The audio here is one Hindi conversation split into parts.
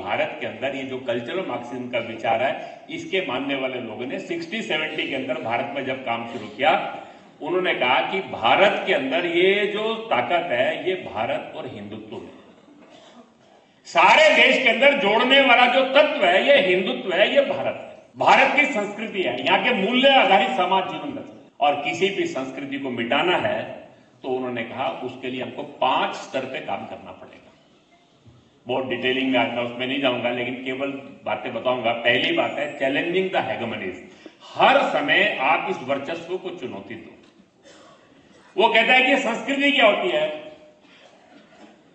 भारत के अंदर ये जो कल्चरल मार्क्सिज्म का विचार है, इसके मानने वाले लोगों ने 60-70 के अंदर भारत में जब काम शुरू किया, उन्होंने कहा कि भारत के अंदर ये जो ताकत है, ये भारत और हिंदुत्व में, सारे देश के अंदर जोड़ने वाला जो तत्व है, ये हिंदुत्व है, ये भारत है, भारत की संस्कृति है, यहाँ के मूल्य आधारित समाज जीवन रचना। और किसी भी संस्कृति को मिटाना है तो उन्होंने कहा उसके लिए हमको 5 स्तर पे काम करना पड़ेगा। बहुत डिटेलिंग में आता, उसमें नहीं जाऊंगा, लेकिन केवल बातें बताऊंगा। पहली बात है चैलेंजिंग द हेगेमनीज। हर समय आप इस वर्चस्व को चुनौती दो। वो कहता है कि संस्कृति क्या होती है,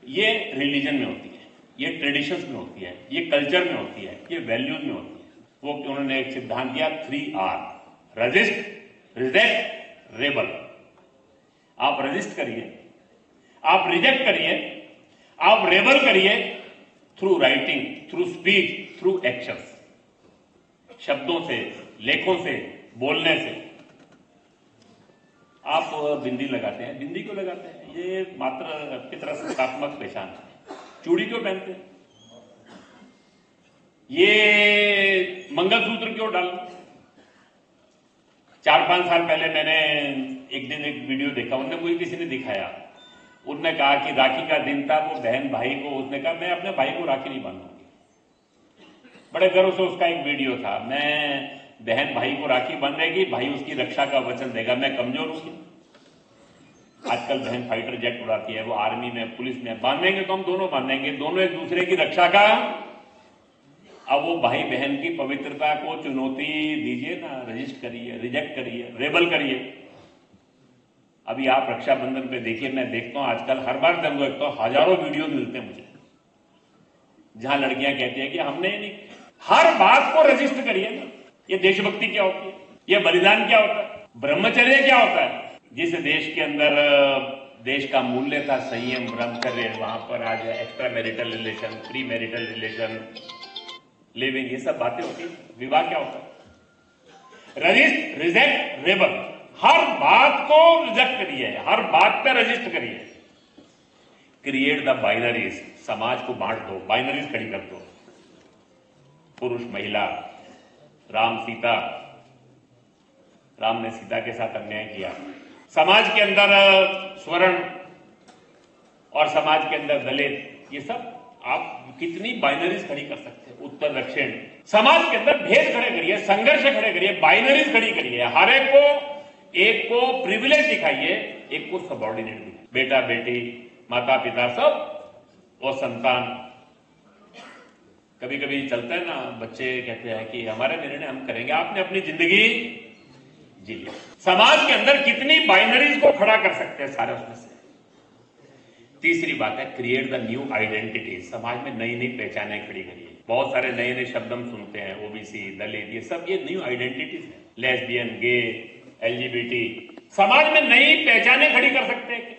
ये रिलीजन में होती है, ये ट्रेडिशंस में होती है, ये कल्चर में होती है, ये वैल्यूज में होती है। वो उन्होंने एक सिद्धांत दिया 3R, रेजिस्ट, रिजेक्ट, रेबल। आप रेजिस्ट करिए, आप रिजेक्ट करिए, आप रेबल करिए through writing, through speech, through actions, शब्दों से, लेखों से, बोलने से। आप बिंदी लगाते हैं, बिंदी क्यों लगाते हैं? ये मात्र पितृसत्तात्मक पहचान है। चूड़ी क्यों पहनते हैं? ये मंगलसूत्र क्यों डालते? 4-5 साल पहले मैंने एक दिन एक वीडियो देखा, उनने मुझे किसी ने दिखाया। उनने कहा कि राखी का दिन था, वो बहन भाई को, उसने कहा मैं अपने भाई को राखी नहीं बांधूंगी। बड़े गर्व से उसका एक वीडियो था, मैं बहन भाई को राखी बांधेगी, भाई उसकी रक्षा का वचन देगा, मैं कमजोर हूं। आजकल बहन फाइटर जेट उड़ाती है, वो आर्मी में, पुलिस में। बांधेंगे तो हम दोनों बांधेंगे, दोनों एक दूसरे की रक्षा का। अब वो भाई बहन की पवित्रता को चुनौती दीजिए ना, रजिस्ट करिए, रिजेक्ट करिए, रेबल करिए। अभी आप रक्षाबंधन पे देखिए, मैं देखता हूं आजकल, हर बार जब देखता हूं हजारों वीडियो मिलते हैं मुझे, जहां लड़कियां कहती है कि हमने नहीं। हर बात को रजिस्ट करिए ना। ये देशभक्ति क्या होती है, ये बलिदान क्या होता है, ब्रह्मचर्य क्या होता है। जिस देश के अंदर देश का मूल्य था संयम, ब्रह्मचर्य, वहां पर आज extra marital relation, pre marital relation, living, ये सब बातें होती है। विवाह क्या होता है? Resist, reject, rebel. हर बात को रिजेक्ट करिए, हर बात पे रजिस्ट करिए। Create the binaries. समाज को बांट दो, बाइनरीज खड़ी कर दो। पुरुष, महिला, राम, सीता। राम ने सीता के साथ अन्याय किया। समाज के अंदर स्वर्ण और समाज के अंदर दलित, ये सब आप कितनी बाइनरीज खड़ी कर सकते हैं। उत्तर दक्षिण, समाज के अंदर भेद खड़े करिए, संघर्ष खड़े करिए, बाइनरीज खड़ी करिए। हर एक को प्रिविलेज दिखाइए, एक को सबऑर्डिनेट दिखाइए। बेटा बेटी, माता पिता, सब और संतान। कभी कभी चलता है ना, बच्चे कहते हैं कि हमारे निर्णय हम करेंगे, आपने अपनी जिंदगी जी लिया। समाज के अंदर कितनी बाइनरीज को खड़ा कर सकते हैं सारे उसमें से। तीसरी बात है क्रिएट द न्यू आइडेंटिटी। समाज में नई नई पहचानें खड़ी करिए। बहुत सारे नए नए शब्द हम सुनते हैं, ओबीसी, दलित, ये सब ये न्यू आइडेंटिटीज है। लेस्बियन, गे, एलजीबीटी। समाज में नई पहचानें खड़ी कर सकते हैं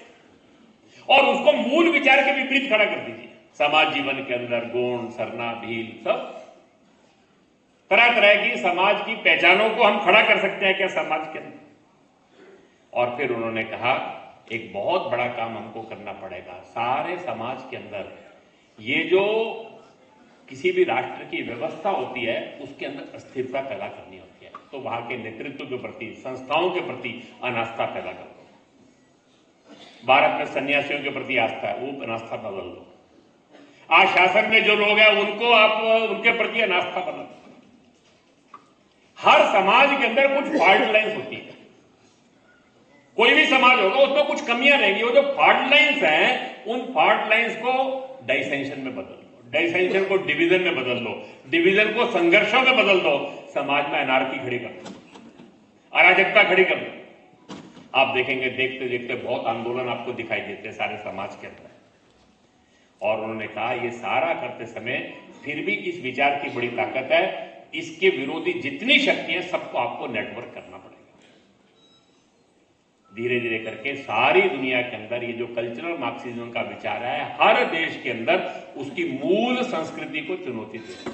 और उसको मूल विचार के विपरीत खड़ा कर दीजिए। समाज जीवन के अंदर गुण, सरना, भील, सब तरह तरह की समाज की पहचानों को हम खड़ा कर सकते हैं क्या समाज के अंदर। और फिर उन्होंने कहा एक बहुत बड़ा काम हमको करना पड़ेगा। सारे समाज के अंदर ये जो किसी भी राष्ट्र की व्यवस्था होती है, उसके अंदर अस्थिरता पैदा करनी होती है। तो वहां के नेतृत्व के प्रति, संस्थाओं के प्रति अनास्था पैदा कर दो। भारत में सन्यासियों के प्रति आस्था है, वो अनास्था बदल दो। आज शासन में जो लोग हैं उनको आप उनके प्रति अनास्था बदल दो। हर समाज के अंदर कुछ फॉल्ट लाइन्स होती है। कोई भी समाज होगा उसमें कुछ कमियां रहेंगी। वो जो फॉल्ट लाइन्स हैं, उन फॉल्ट लाइन्स को डाइसेंशन में बदल दो, डाइसेंशन को डिवीजन में बदल दो, डिवीजन को संघर्षों में बदल दो। समाज में अनार्की खड़ी कर दो, अराजकता खड़ी कर दो। आप देखेंगे देखते देखते बहुत आंदोलन आपको दिखाई देते हैं सारे समाज के अंदर। और उन्होंने कहा ये सारा करते समय फिर भी इस विचार की बड़ी ताकत है, इसके विरोधी जितनी शक्ति है सबको आपको नेटवर्क करना पड़ेगा। धीरे धीरे करके सारी दुनिया के अंदर ये जो कल्चरल मार्क्सिज्म का विचार है, हर देश के अंदर उसकी मूल संस्कृति को चुनौती दे।